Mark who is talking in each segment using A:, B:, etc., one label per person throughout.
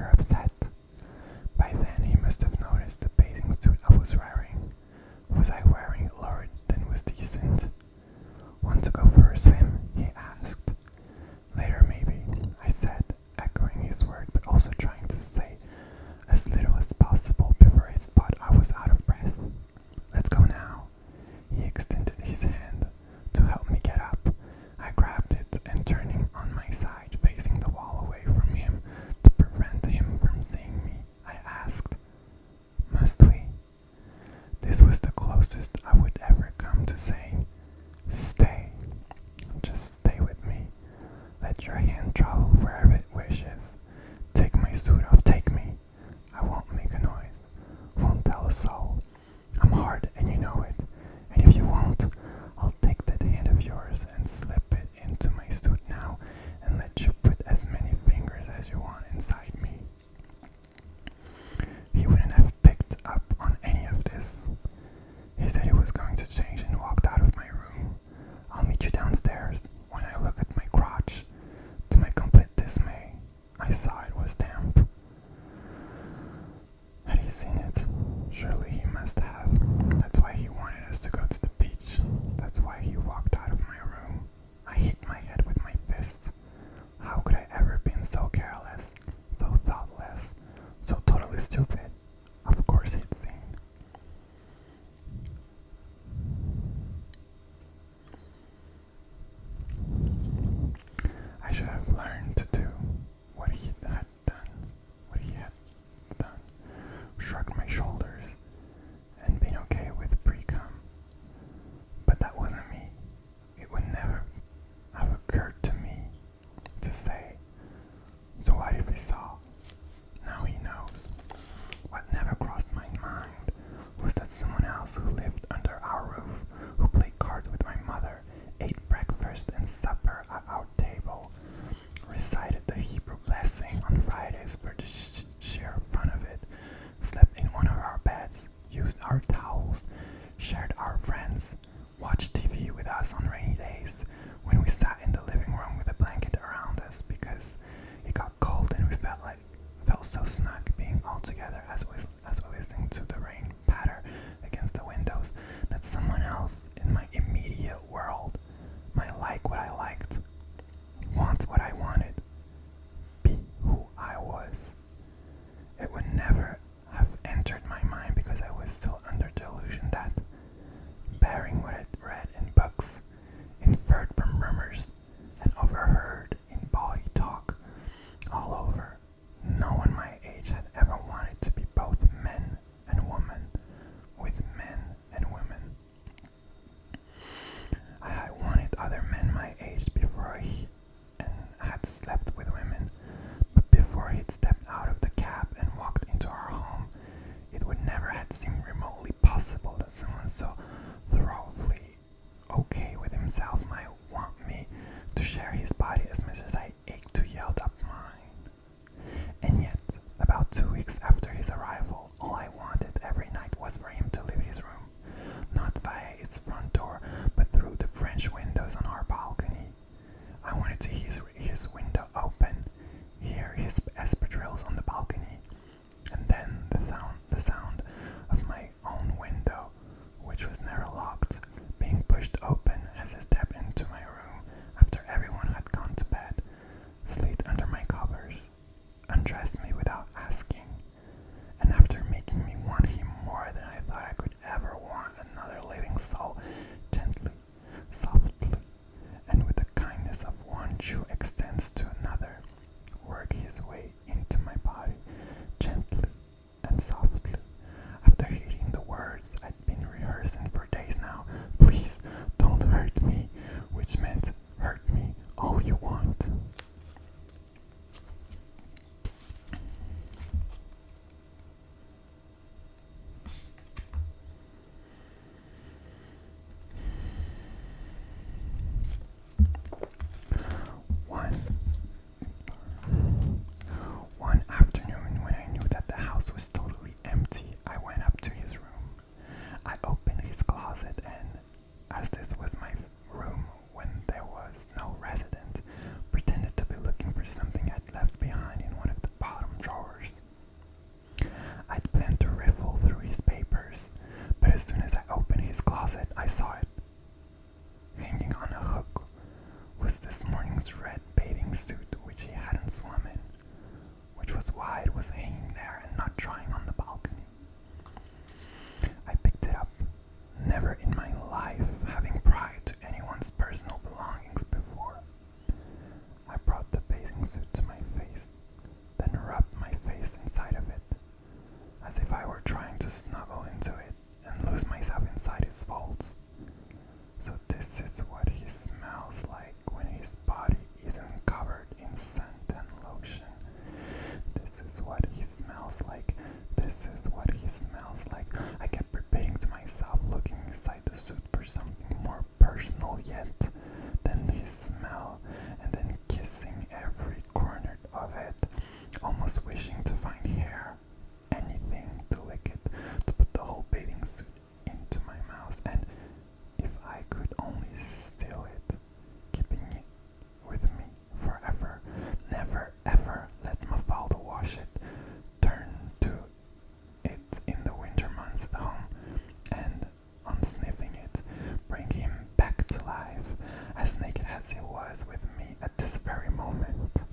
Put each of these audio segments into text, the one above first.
A: You're upset. By then he must have noticed the bathing suit I was wearing. Was I wearing it lower than was decent? Want to go for a swim? He asked. Later maybe, I said, echoing his word but also trying to say as little as possible before he thought I was out of breath. Let's go now. He extended his hand to help me get up. I grabbed it and turning on my side, facing the wall away from him to prevent him from seeing me, I asked, must we? This was the closest I would ever come to saying, stay. Just stay with me. Let your hand travel wherever it wishes. Take my suit off, take me. I won't make a noise, won't tell a soul. I'm hard and you know it. And if you won't, I'll take that hand of yours and slip it into my suit now and let you put as many fingers as you want inside me. He wouldn't have picked up on any of this. He said he was going to change and walked out of my room. I'll meet you downstairs. When I look at my crotch, to my complete dismay, I saw it was damp. Had he seen it? Surely he must have. That's why he wanted us to go to the beach. That's why he walked out of my room. I hit my head with my fist. How could I ever been so careless, so thoughtless, so totally stupid? Of course he'd seen. I should have learned to do what he had done. Shrugged my shoulders and been okay with pre-cum. But that wasn't me. It would never have occurred to me to say, so what if he saw? Now he knows. What never crossed my mind was that someone else who lived under our roof, who played cards with my mother, ate breakfast and supper at our table, recited the Hebrew blessing on Fridays for the sheer fun of it, slept in one of our beds, used our towels, shared our friends, watched TV with us on rainy days when we sat in the living room with a blanket around us because it got cold and we felt so snug being all together as we listening to the rain patter against the windows, that someone else in my immediate world might like what I liked, want what I wanted, be who I was. It would never have entered my mind because I was still under delusion that, bearing what I'd read in books, inferred from rumors, and overheard in body talk all over, no one my age had ever wanted to be both men and women, with men and women. I had wanted other men my age before and had slept with women, but before he'd stepped out of the cab and walked into our home, it would never have seemed remotely possible that someone so thoroughly okay with himself might want me to share his body as much as I ached to yield up mine. And yet, about 2 weeks after his arrival, all I wanted every night was for him to leave his room, not via its front door, but through the French windows on our balcony. I wanted to hear his window open, hear his espadrilles on the balcony, and then the sound of my own window, which was never locked, being pushed open as I stepped into my room after everyone had gone to bed, slid under my covers, undressed me without asking, and after making me want him more than I thought I could ever want another living soul, gently, softly, and with the kindness of one Jew extends to another, work his way into my body, gently and softly. After hearing the words I'd been rehearsing for days now, please don't hurt me, which meant hurt me all you want. One afternoon, when I knew that the house was totally empty, I went up to his room. I opened his closet and, as this was my room when there was no resident, pretended to be looking for something I'd left behind in one of the bottom drawers. it was hanging there and not drying on the balcony. I picked it up, never in my life having pried to anyone's personal belongings before. I brought the bathing suit to my face, then rubbed my face inside of it, as if I were trying to snuggle into it and lose myself inside its folds. So this is what he smells like when his body isn't covered in scent and lotion. This is what he smells like. This is what he smells like. I kept repeating to myself, looking inside the suit for something more personal yet than his smell, and then kissing every corner of it, almost wishing to find hair, anything to lick it, to put the whole bathing suit into my mouth, and if I could only steal it, keeping it with me forever, never ever let Mafalda wash it, turn to it in the winter months at home, and on sniffing it, bring him back to life, as naked as he was with me at this very moment.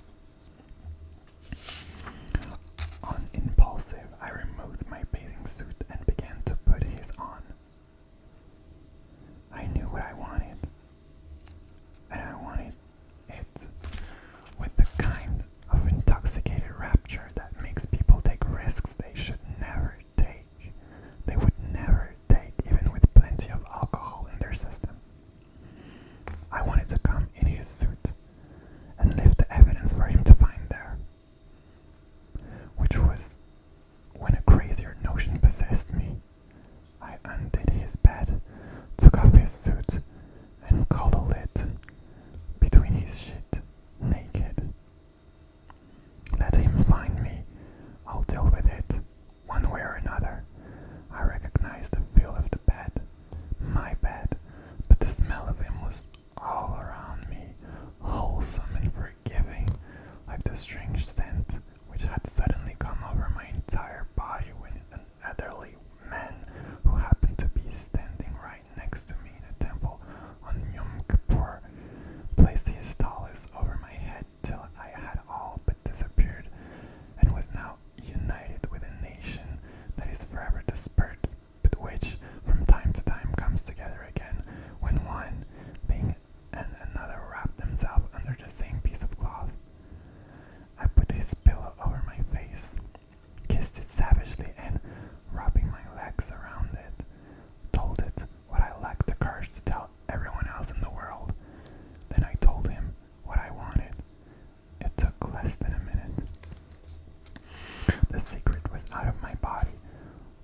A: On impulsive, I removed my bathing suit and began to put his on. I knew what I wanted, and I wanted it with the kind of intoxicated rapture that makes people take risks they should never take. They would never take, even with plenty of alcohol in their system. I wanted to come in his suit and leave the evidence for him to find there, which was when a crazier notion possessed me. I undid his bed, took off his suit, and cuddled it between his shit, naked. Let him find me. I'll deal with it, one way or another. I recognized the feel of the bed, my bed, but the smell of him was all around me, wholesome and forgiving, like the strange scent which had suddenly come over my entire body when an elderly man who happened to be standing right next to me in a temple on Yom Kippur placed his talus over my head till I had all but disappeared, and was now united with a nation that is forever dispersed, but which from time to time comes together again, when one thing and another wrap themselves under the same piece of cloth. I put his pillow over my face, kissed it savagely, and, rubbing my legs around it, told it what I lacked the courage to tell everyone else in the world. Then I told him what I wanted. It took less than a minute. The secret was out of my body.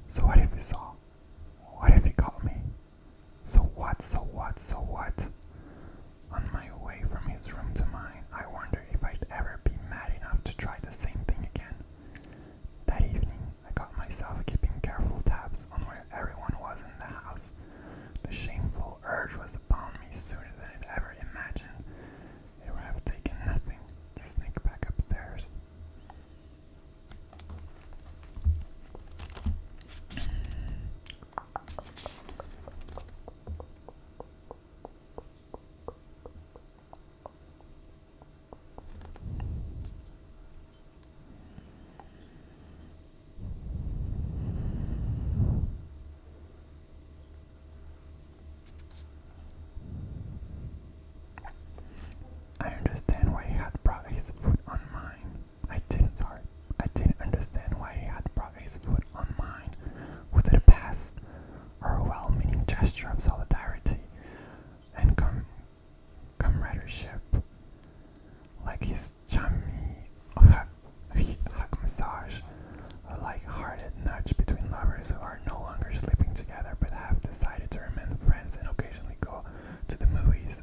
A: So what if he saw? What if he caught me? So what, so what, so what? On my way from his room to mine, I wondered if I'd ever be mad enough to try the same thing again. That evening, I got myself keeping careful tabs on where everyone was in the house. The shameful urge was upon me sooner than I'd ever imagined. It would have taken nothing to sneak back upstairs. I understand why he had brought his foot on mine. I didn't understand why he had brought his foot on mine. Was it a past or a well-meaning gesture of solidarity and comradeship, like his chummy hug massage, a light-hearted nudge between lovers who are no longer sleeping together but have decided to remain friends and occasionally go to the movies?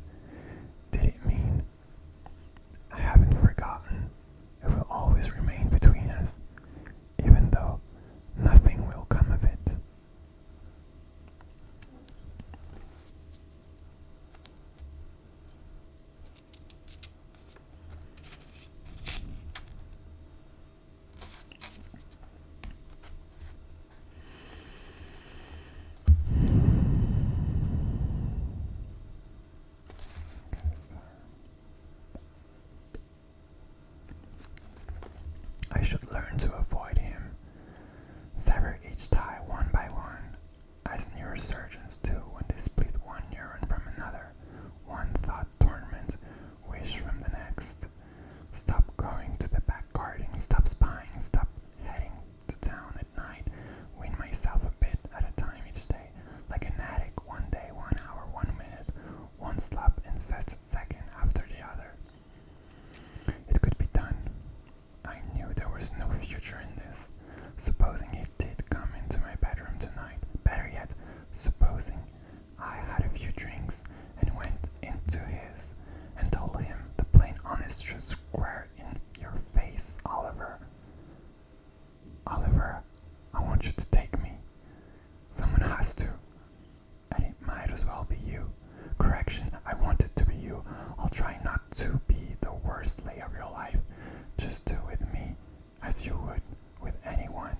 A: Did it mean I haven't forgotten? It will always remain between us, even though nothing will come of it. Supposing he did come into my bedroom tonight. Better yet, supposing I had a few drinks and went into his and told him the plain honest truth square in your face, Oliver. Oliver, I want you to take me. Someone has to. And it might as well be you. Correction, I want it to be you. I'll try not to be the worst lay of your life. Just do with me as you would with anyone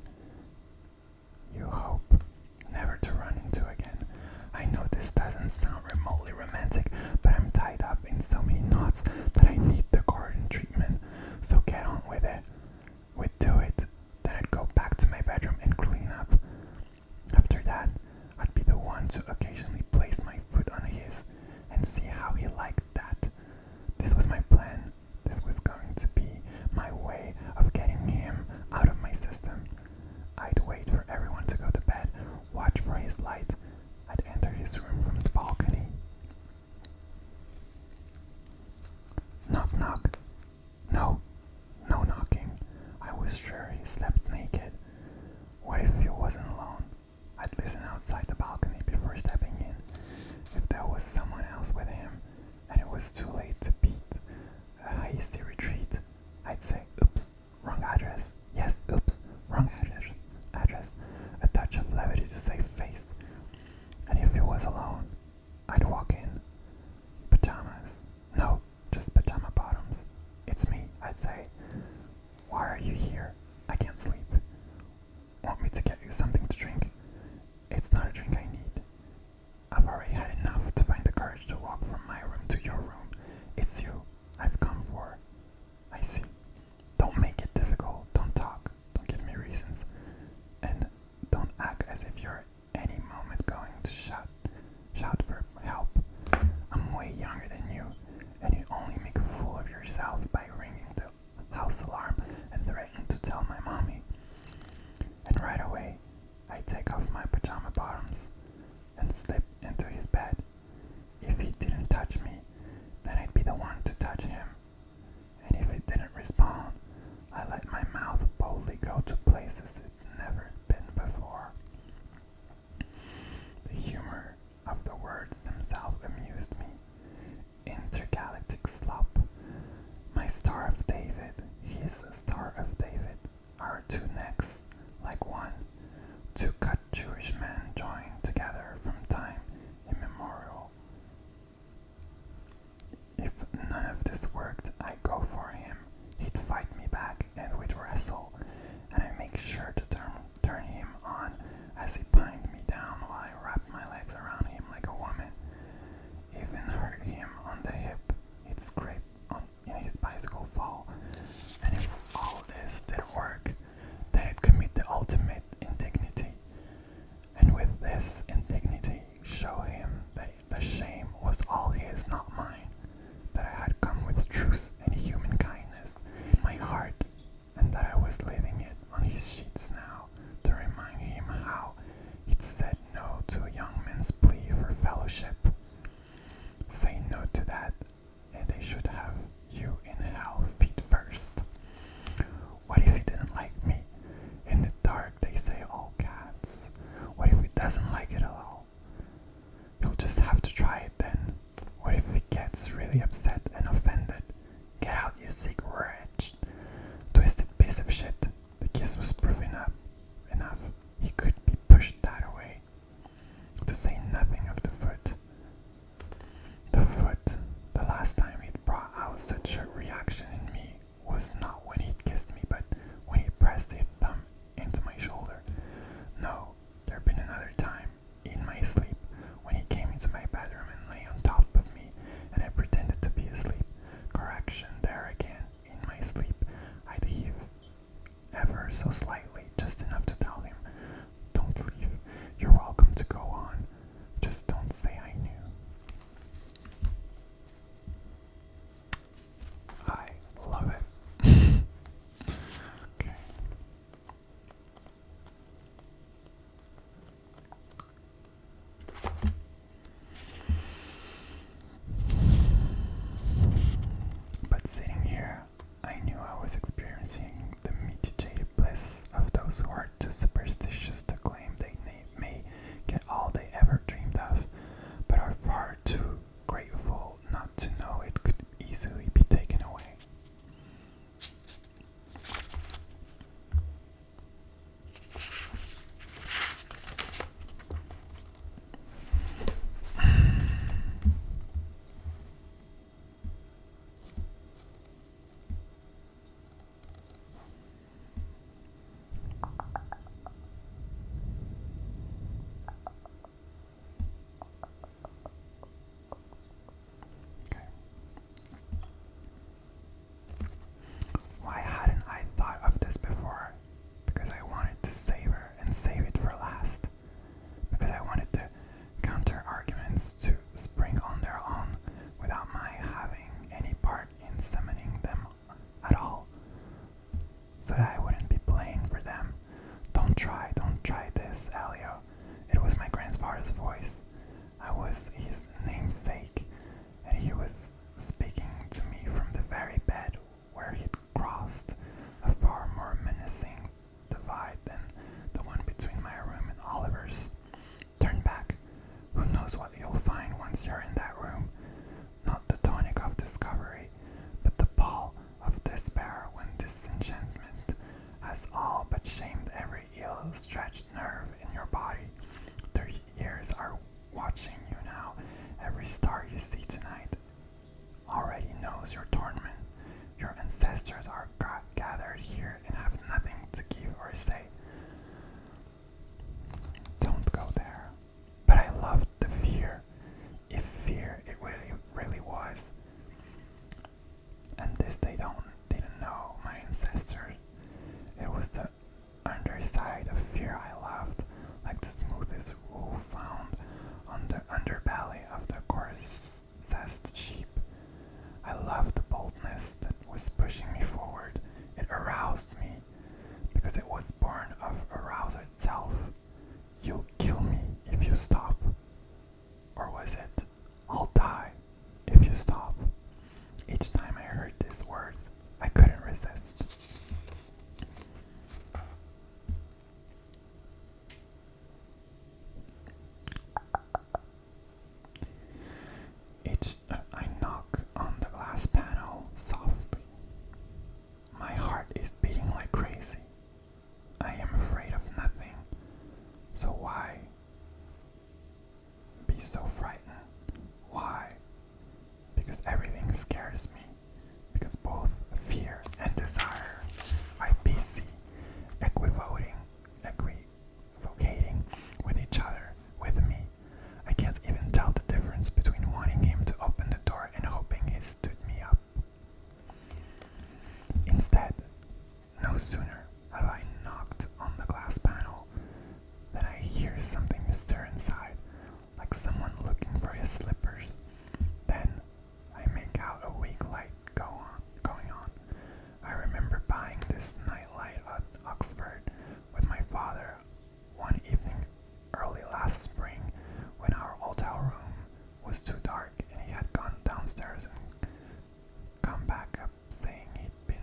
A: you hope never to run into again. I know this doesn't sound remotely romantic, but I'm tied up in so many knots that I need the Gordon treatment. So get on with it. We'd do it. Then I'd go back to my bedroom and clean up. After that, I'd be the one to occasionally place my foot on his and see how he liked that. This was my plan. This was going to be my way of getting him out of my system. I'd wait for everyone to go to bed, watch for his light. I'd enter his room from the balcony. Knock, knock. No knocking. I was sure he slept naked. What if he wasn't alone? I'd listen outside the balcony before stepping in. If there was someone else with him, and it was too late to beat a hasty retreat, I'd say, oops, wrong address. Yes, oops, wrong address. A touch of levity to save face. And if he was alone, I'd walk in. Pajamas. No, just pajama bottoms. It's me, I'd say. Why are you here? I can't sleep. Want me to get you something to drink? It's not a drink I need. I've already had enough to find the courage to walk from my room to your room. It's you I've come for. I see. Don't make it difficult. Don't talk. Don't give me reasons. And don't act as if you're any moment going to shout for help. I'm way younger than you, and you only make a fool of yourself by ringing the house alarm and threatening to tell my mommy. And right away, I take off my pajama bottoms and slip into his bed. If he didn't touch me, then I'd be the one to touch him. And if he didn't respond, I let my mouth boldly go to places it'd never been before. The humor of the words themselves amused me. Intergalactic slop. My Star of David, his Star of David, our two necks like one. Two cut Jewish men joined together from time immemorial. If none of this worked, I go for him. He'd fight me back and we'd wrestle, and I make sure to turn him on as he pined me down while I wrapped my legs around him like a woman. Even hurt him on the hip. He'd scrape in his bicycle fall. And if all this didn't work, then I'd commit the ultimate indignity. And with this indignity, show him that the shame was all his, not mine. That I had come with truth and human kindness in my heart, and that I was leaving it on his sheets now to remind him how he'd said no to a young man's plea for fellowship. Say no to that, and they should have you in hell feet first. What if he didn't like me? In the dark they say all cats. What if he doesn't like it at all? You'll just have to try it then. What if he gets really upset and offended? Get out, you sick wretch. Twisted piece of shit. The kiss was proof enough. He could be pushed that away. To say nothing of the foot. The foot. The last time he'd brought out such a reaction in me was not when he'd kissed me, but when he pressed his thumb into my shoulder. No, there'd been another time, in my sleep, when he came into my bedroom and lay on top of me, and I pretended to be asleep. Correction, there again, in my sleep, I'd heave ever so slightly, just enough to tell him, don't leave, you're welcome to go on, just don't say I knew. I love it. Okay. But sitting here, I knew I was experiencing the mitigated bliss of those those who are too superstitious to claim they may get all they ever dreamed of, but are far too grateful not to know it could easily be taken away. Why hadn't I thought of this before? Because I wanted to savor and save it for last. Because I wanted the counter arguments to spring on their own without my having any part in summoning them at all. So that I wouldn't be blamed for them. Don't try this, Elio. It was my grandfather's voice. I was his namesake, and he was speaking to me from the very bed where he'd crossed a far more menacing divide than the one between my room and Oliver's. Turn back. Who knows what you'll find once you're in that room? Not the tonic of discovery, but the pall of despair when disenchantment has all but shamed every ill-stretched nerve in your body. 30 years are watching you now. Every star you see tonight already knows your torment. Your ancestors are gathered here and have nothing to give or say. Don't go there. But I loved the fear, if fear it really was. And this didn't know, my ancestors. It was the underside of fear I loved, like the smoothest wool found on the underbelly of the coarsest sheep. I loved the boldness that was pushing me forward. It aroused me, because it was born of arousal itself. You'll kill me if you stop. Or was it, I'll die if you stop? Each time I heard these words, I couldn't resist. I knock on the glass panel softly. My heart is beating like crazy. I am afraid of nothing. So why be so frightened? Why? Because everything scares me. Because both fear and desire are busy equivocating with each other, with me. I can't even tell the difference between wanting him to open the door and hoping he stood me up. Instead, no sooner have I knocked on the glass panel than I hear something stir inside, like someone looking for his slippers. Then I make out a weak light going on. I remember buying this nightlight at Oxford with my father one evening early last spring when our hotel room was too dark and he had gone downstairs and come back up saying he'd been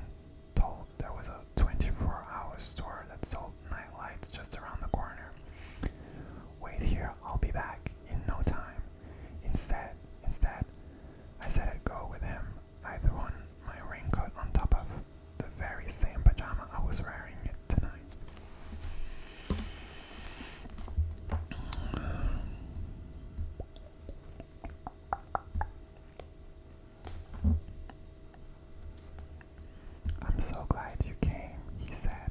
A: told there was a 24-hour store that sold nightlights just around the corner. Wait here, I'll be back in no time. Instead, I said I'd go with him. I threw on my raincoat on top of the very same pajama I was wearing tonight. I'm so glad you came, he said.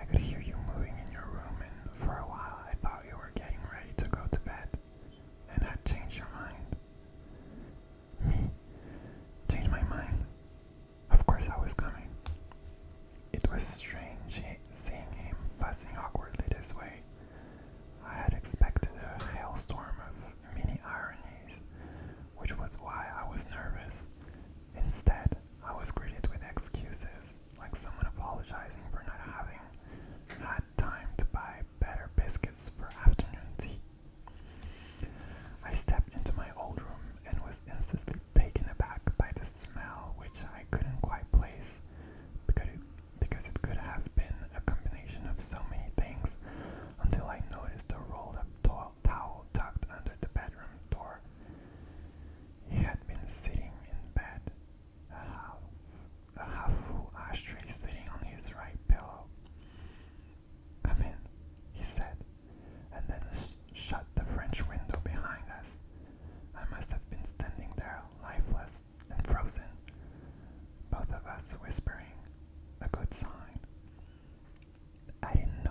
A: I could hear you moving in your room, and for a while I thought you were getting ready to go to bed and had changed your mind. Me? Change my mind? Of course I was coming. It was strange seeing him fussing awkwardly this way. I had expected a hailstorm of mini ironies, which was why I was nervous. Instead, I was greeted with excuses, like someone apologizing for not having had time to buy better biscuits for afternoon tea. I stepped into my old room and was instantly taken aback by the smell, which I couldn't quite place, because it could have been a combination of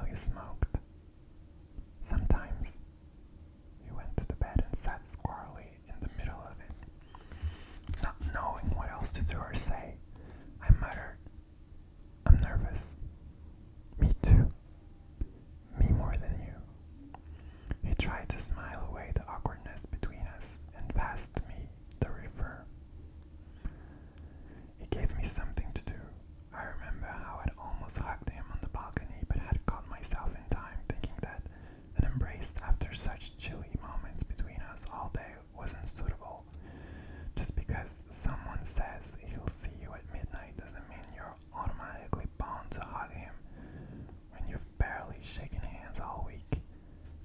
A: we smoked. Sometimes we went to the bed and sat squarely in the middle of it, not knowing what else to do or say. I muttered, "I'm nervous." "Me too. Me more than you." He tried to smile away the awkwardness between us and passed me the reefer. It gave me something to do. I remember how I'd almost hugged him on the balcony, but had caught myself in time, thinking that an embrace after such chilly moments between us all day wasn't suitable. Just because someone says he'll see you at midnight doesn't mean you're automatically bound to hug him when you've barely shaken hands all week.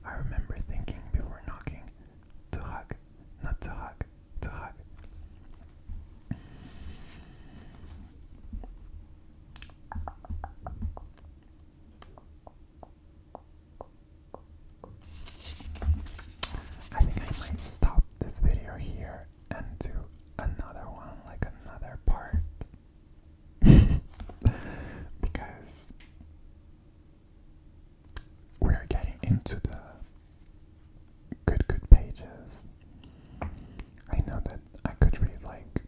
A: I remember thinking before knocking, to hug, not to hug, to hug. I think I might stop this video here and do another one, like another part. Because we're getting into the good pages. I know that I could read like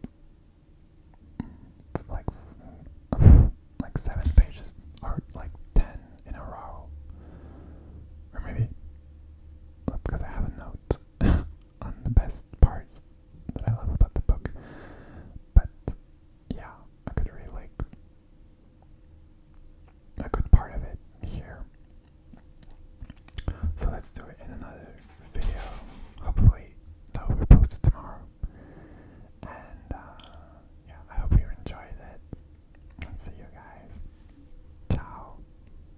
A: like 7 pages or like 10 in a row, or maybe because I have a note on the best parts that I love about the book. But yeah, I could read like a good part of it here. So let's do it in another